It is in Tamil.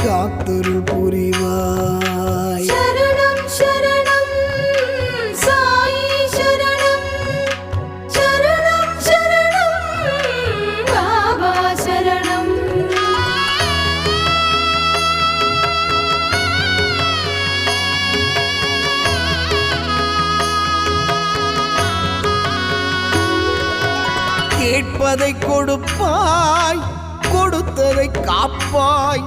காத்தருள் புரிவாய். சரணம் சரணம் சாயி சரணம், சரணம் சரணம் பாபா சரணம். கேட்பதை கொடுப்பாய், கொடுத்ததை காப்பாய்.